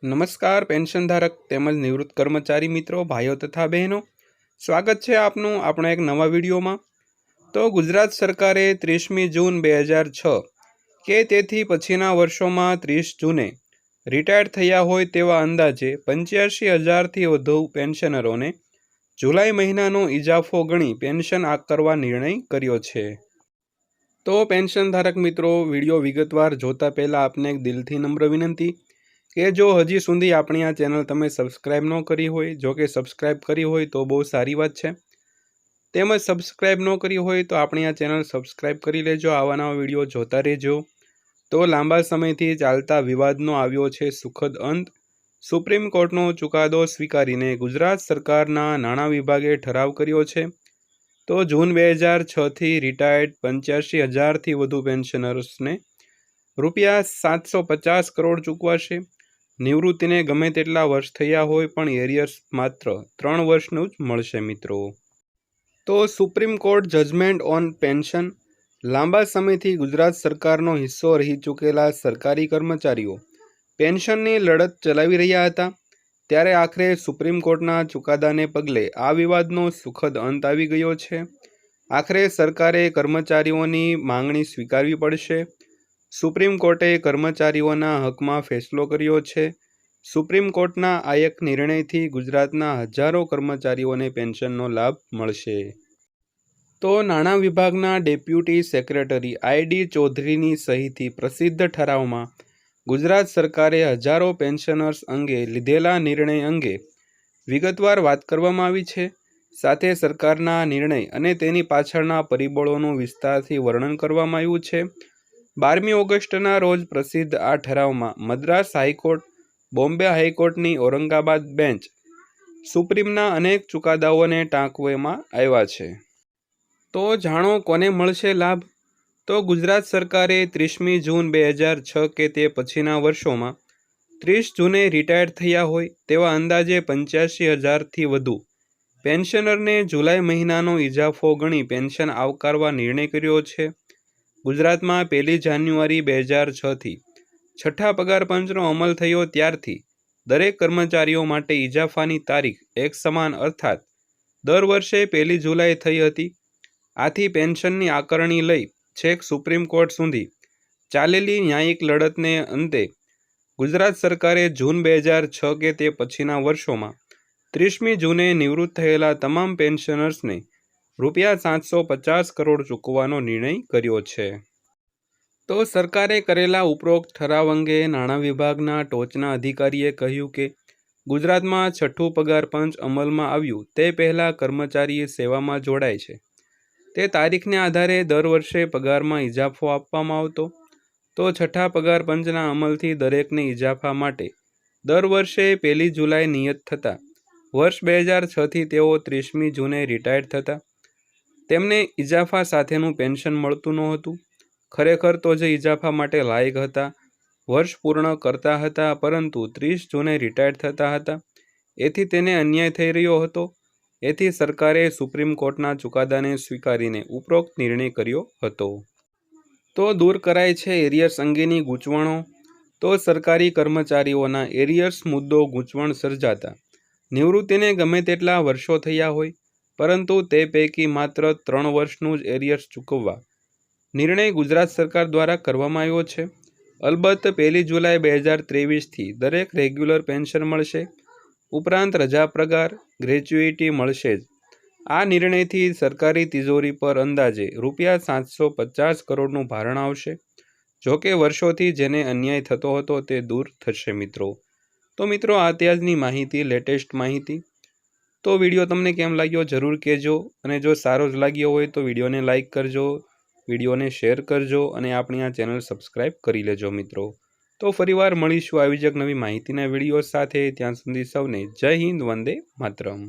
નમસ્કાર પેન્શનધારક તેમજ નિવૃત્ત કર્મચારી મિત્રો, ભાઈઓ તથા બહેનો, સ્વાગત છે આપનું આપણા એક નવા વિડીયોમાં। તો ગુજરાત સરકારે 30મી જૂન 2006 કે તેથી પછીના વર્ષોમાં 30 જૂને રિટાયર થયા હોય તેવા અંદાજે 85,000થી વધુ પેન્શનરોને જુલાઈ મહિનાનો ઇજાફો ગણી પેન્શન કરવા નિર્ણય કર્યો છે। તો પેન્શનધારક મિત્રો, વિડીયો વિગતવાર જોતા પહેલાં આપને એક દિલથી નમ્ર વિનંતી કે જો હજી સુધી આપણી આ ચેનલ તમે સબસ્ક્રાઈબ ન કરી હોય, જો કે સબસ્ક્રાઈબ કરી હોય તો બહુ સારી વાત છે, તેમજ સબસ્ક્રાઈબ ન કરી હોય તો આપણી આ ચેનલ સબસ્ક્રાઈબ કરી લેજો, આવા નવા વિડીયો જોતા રહેજો। તો લાંબા સમયથી ચાલતા વિવાદનો આવ્યો છે સુખદ અંત। સુપ્રીમ કોર્ટનો ચુકાદો સ્વીકારીને ગુજરાત સરકારના નાણાં વિભાગે ઠરાવ કર્યો છે। તો જૂન 2006થી રિટાયર્ડ 85,000થી વધુ પેન્શનર્સને ₹750 કરોડ ચૂકવાશે। નિવૃત્તિને ગમે તેટલા વર્ષ થયા હોય પણ એરિયર્સ માત્ર 3 વર્ષનું જ મળશે મિત્રો। તો Supreme Court judgement on pension. લાંબા સમયથી ગુજરાત સરકારનો હિસ્સો રહી ચૂકેલા સરકારી કર્મચારીઓ પેન્શનની લડત ચલાવી રહ્યા હતા, ત્યારે આખરે સુપ્રીમ કોર્ટના ચુકાદાને પગલે આ વિવાદનો સુખદ અંત આવી ગયો છે। આખરે સરકારે કર્મચારીઓની માંગણી સ્વીકારવી પડશે। સુપ્રીમ કોર્ટે કર્મચારીઓના હકમાં ફેસલો કર્યો છે। સુપ્રીમ કોર્ટના આ એક નિર્ણયથી ગુજરાતના હજારો કર્મચારીઓને પેન્શનનો લાભ મળશે। તો નાણાં વિભાગના ડેપ્યુટી સેક્રેટરી ID ચૌધરીની સહીથી પ્રસિદ્ધ ઠરાવમાં ગુજરાત સરકારે હજારો પેન્શનર્સ અંગે લીધેલા નિર્ણય અંગે વિગતવાર વાત કરવામાં આવી છે। સાથે સરકારના નિર્ણય અને તેની પાછળના પરિબળોનું વિસ્તારથી વર્ણન કરવામાં આવ્યું છે। 12મી ઓગસ્ટના રોજ પ્રસિદ્ધ આ ઠરાવમાં મદ્રાસ હાઈકોર્ટ, બોમ્બે હાઈકોર્ટની ઔરંગાબાદ બેન્ચ, સુપ્રીમના અનેક ચુકાદાઓને ટાંકવામાં આવ્યા છે। તો જાણો કોને મળશે લાભ। તો ગુજરાત સરકારે 30મી જૂન 2006 કે તે પછીના વર્ષોમાં 30 જૂને રિટાયર થયા હોય તેવા અંદાજે 85,000થી વધુ પેન્શનરને જુલાઈ મહિનાનો ઇજાફો ગણી પેન્શન આવકારવા નિર્ણય કર્યો છે। ગુજરાતમાં 1 જાન્યુઆરી 2006થી છઠ્ઠા પગાર પંચનો અમલ થયો ત્યારથી દરેક કર્મચારીઓ માટે ઇજાફાની તારીખ એક સમાન અર્થાત દર વર્ષે 1 જુલાઈ થઈ હતી। આથી પેન્શનની આકારણી લઈ છેક સુપ્રીમ કોર્ટ સુધી ચાલેલી ન્યાયિક લડતને અંતે ગુજરાત સરકારે જૂન 2006 કે તે પછીના વર્ષોમાં 30મી જૂને નિવૃત્ત થયેલા તમામ પેન્શનર્સને ₹750 કરોડ ચૂકવવાનો નિર્ણય કર્યો છે। તો સરકારે કરેલા ઉપરોક્ત ઠરાવ અંગે નાણાં વિભાગના ટોચના અધિકારીએ કહ્યું કે ગુજરાતમાં છઠ્ઠું પગાર પંચ અમલમાં આવ્યું તે પહેલાં કર્મચારી સેવામાં જોડાય છે તે તારીખને આધારે દર વર્ષે પગારમાં ઇજાફો આપવામાં આવતો। તો છઠ્ઠા પગાર પંચના અમલથી દરેકને ઇજાફા માટે દર વર્ષે 1 જુલાઈ નિયત થતા વર્ષ 2006થી તેઓ 30મી જૂને રિટાયર્ડ થતા તેમને ઇજાફા સાથેનું પેન્શન મળતું નહોતું। ખરેખર તો જે ઇજાફા માટે લાયક હતા, વર્ષ પૂર્ણ કરતા હતા, પરંતુ 30 જૂને રિટાયર્ડ થતા હતા, એથી તેને અન્યાય થઈ રહ્યો હતો। એથી સરકારે સુપ્રીમ કોર્ટના ચુકાદાને સ્વીકારીને ઉપરોક્ત નિર્ણય કર્યો હતો। તો દૂર કરાય છે એરિયર્સ અંગેની ગૂંચવણો। તો સરકારી કર્મચારીઓના એરિયર્સ મુદ્દો ગૂંચવણ સર્જાતા નિવૃત્તિને ગમે તેટલા વર્ષો થયા હોય પરંતુ તે પૈકી માત્ર 3 વર્ષનું જ એરિયર્સ ચૂકવવા નિર્ણય ગુજરાત સરકાર દ્વારા કરવામાં આવ્યો છે। અલબત્ત 1 જુલાઈ 2023થી દરેક રેગ્યુલર પેન્શન મળશે, ઉપરાંત રજા પગાર, ગ્રેચ્યુઇટી મળશે જ। આ નિર્ણયથી સરકારી તિજોરી પર અંદાજે ₹750 કરોડનું ભારણ આવશે। જોકે વર્ષોથી જેને અન્યાય થતો હતો તે દૂર થશે મિત્રો। તો મિત્રો, આ ત્યાજની માહિતી, લેટેસ્ટ માહિતી। તો વિડીયો તમને કેમ લાગ્યો જરૂર કહેજો, અને જો સારો જ લાગ્યો હોય તો વિડીયોને લાઇક કરજો, વિડીયોને શેર કરજો અને આપણી આ ચેનલ સબસ્ક્રાઈબ કરી લેજો મિત્રો। તો ફરીવાર મળીશું આવી જ એક નવી માહિતીના વિડીયો સાથે। ત્યાં સુધી સૌને જય હિન્દ, વંદે માતરમ।